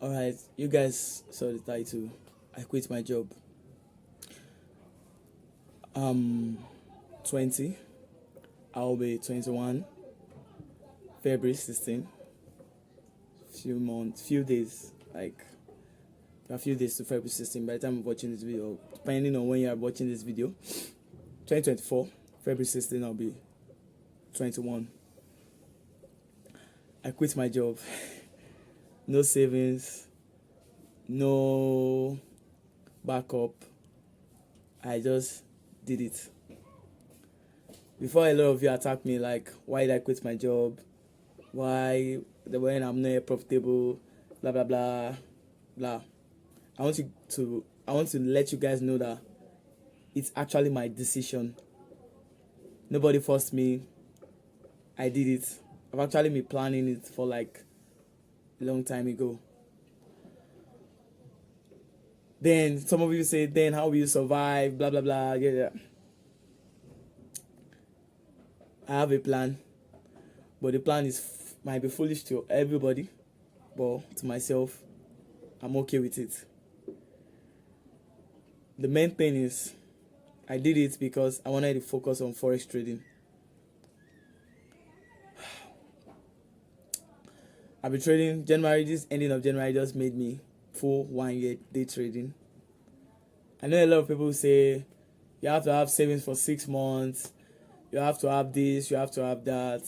Alright, you guys saw the title. I quit my job. 20. I'll be 21. February 16. Few days, like a few days to February 16. By the time of watching this video, depending on when you are watching this video, 2024, February 16, I'll be 21. I quit my job. No savings, no backup. I just did it. Before a lot of you attack me like, why did I quit my job? Why when I'm not profitable? Blah blah blah blah. I want to let you guys know that it's actually my decision. Nobody forced me. I did it. I've actually been planning it for like a long time ago. Then some of you say, then how will you survive? Blah blah blah. Yeah. I have a plan, but the plan might be foolish to everybody, but to myself, I'm okay with it. The main thing is, I did it because I wanted to focus on forex trading. I've been trading this ending of January just made me full 1 year day trading. I know a lot of people say you have to have savings for 6 months, you have to have this, you have to have that.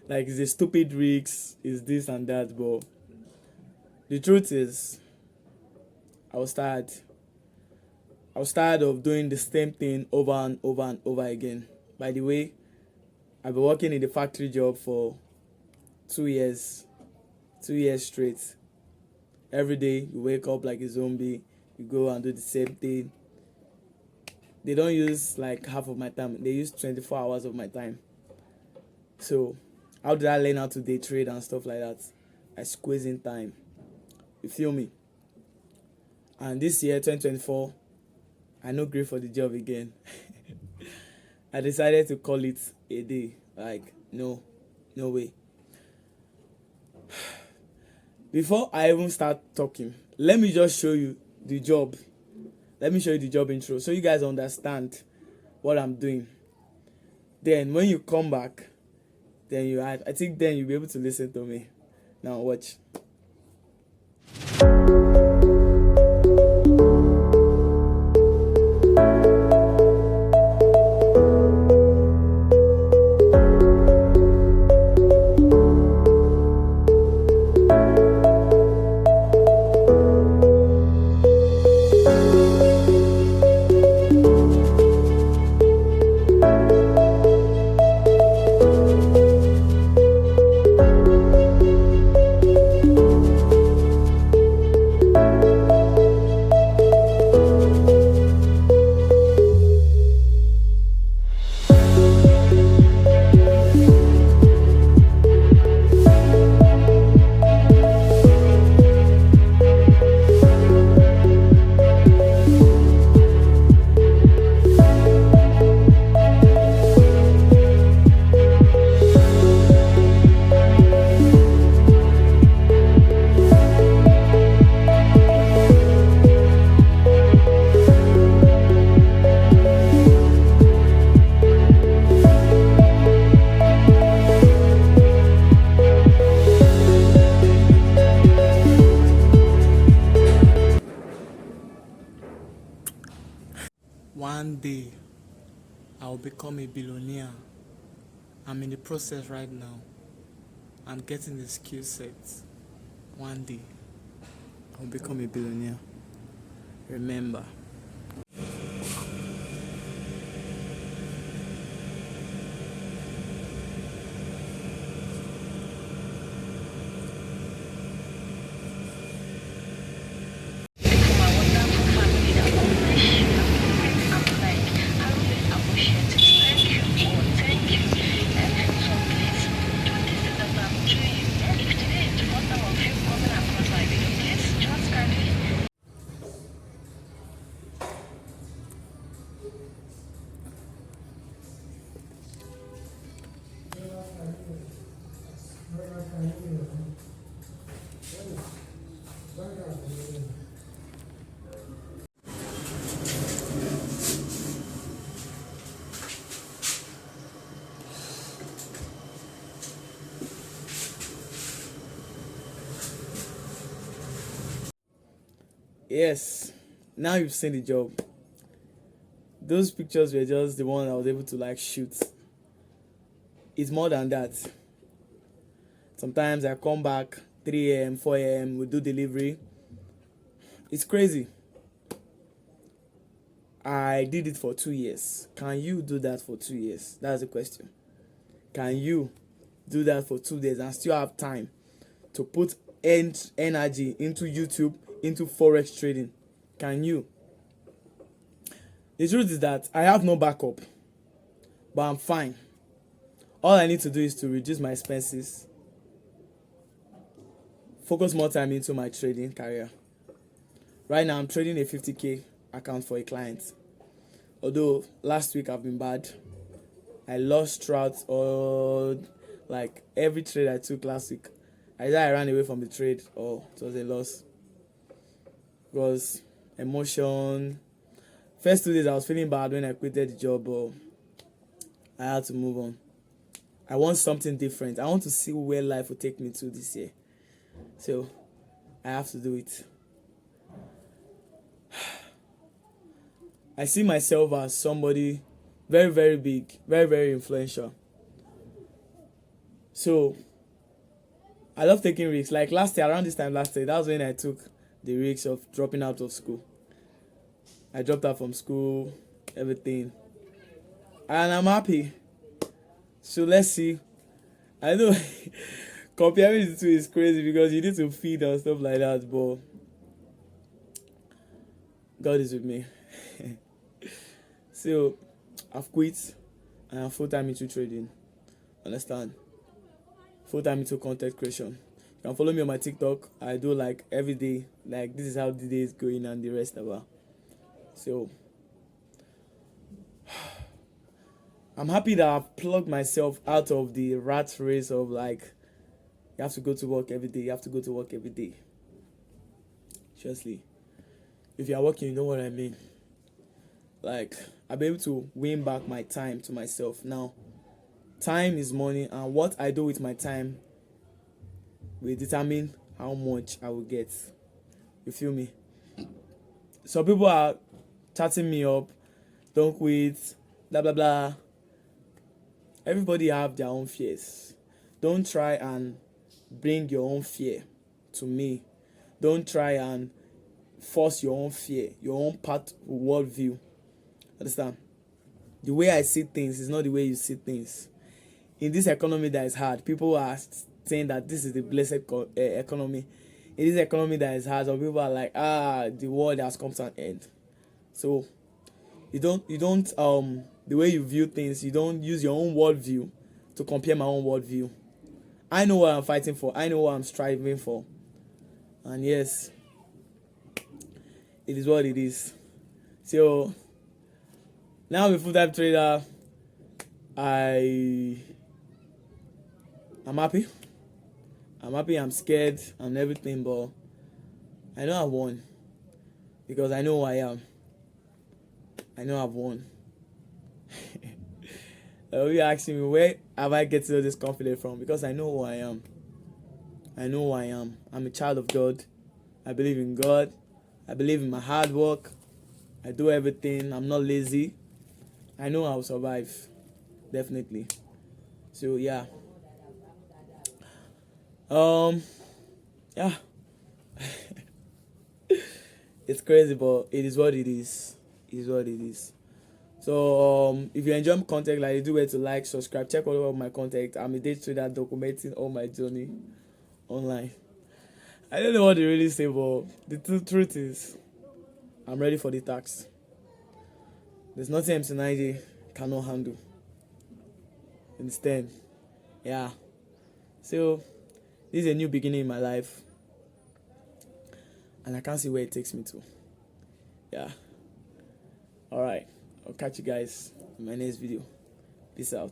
Like, it's a stupid risk, it's this and that, but the truth is, I was tired of doing the same thing over and over and over again. By the way, I've been working in the factory job for 2 years straight. Every day you wake up like a zombie, you go and do the same thing. They don't use like half of my time, they use 24 hours of my time. So how did I learn how to day trade and stuff like that? I squeeze in time. You feel me? And this year, 2024, I no grade for the job again. I decided to call it a day. Like, no way. Before I even start talking, let me just show you the job. Let me show you the job intro so you guys understand what I'm doing. Then when you come back, then I think then you'll be able to listen to me. Now watch. One day, I'll become a billionaire. I'm in the process right now. I'm getting the skill set. One day, I'll become a billionaire. Remember. yes, now you've seen the job. Those pictures were just the one I was able to like shoot. It's more than that. Sometimes I come back 3 a.m., 4 a.m., we do delivery. It's crazy. I did it for 2 years. Can you do that for 2 years? That's the question. Can you do that for 2 days and still have time to put energy into YouTube, into forex trading? Can you? The truth is that I have no backup, but I'm fine. All I need to do is to reduce my expenses, focus more time into my trading career. Right now, I'm trading a 50K account for a client. Although last week I've been bad. I lost throughout all, like every trade I took last week. Either I ran away from the trade or it was a loss. It was emotion. First 2 days I was feeling bad when I quitted the job, but I had to move on. I want something different. I want to see where life will take me to this year. So I have to do it. I see myself as somebody very, very big, very, very influential. So I love taking risks. Like last year, around this time last year, that was when I took the risk of dropping out of school. I dropped out from school, everything. And I'm happy. So let's see. I know comparing the two is crazy because you need to feed and stuff like that, but God is with me. So I've quit and I'm full-time into trading. Understand? Full-time into content creation. You can follow me on my TikTok. I do like every day. Like this is how the day is going and the rest of it. So I'm happy that I've plugged myself out of the rat race of like you have to go to work every day. You have to go to work every day. Seriously. If you are working, you know what I mean. Like I'll be able to win back my time to myself. Now, time is money, and what I do with my time will determine how much I will get. You feel me? So people are chatting me up, don't quit, blah blah blah. Everybody have their own fears. Don't try and bring your own fear to me. Don't try and force your own fear, your own path worldview. Understand? The way I see things is not the way you see things. In this economy that is hard, people are saying that this is the blessed economy. In this economy that is hard, some people are like, the world has come to an end. So you don't the way you view things, you don't use your own worldview to compare my own worldview. I know what I'm fighting for. I know what I'm striving for. And yes, it is what it is. So now I'm a full-time trader. I'm happy. I'm scared and everything, but I know I've won. Because I know who I am. I know I've won. You're asking me, where have I get all this confidence from? Because I know who I am. I know who I am. I'm a child of God. I believe in God. I believe in my hard work. I do everything. I'm not lazy. I know I'll survive. Definitely. So yeah. Yeah. It's crazy, but it is what it is. It is what it is. So if you enjoy my content, like, do where to like, subscribe, check all of my content. I'm a day trader documenting all my journey online. I don't know what to really say, but the truth is, I'm ready for the tax. There's nothing MC90 cannot handle. Understand? Yeah. So this is a new beginning in my life, and I can't see where it takes me to. Yeah. All right. I'll catch you guys in my next video. Peace out.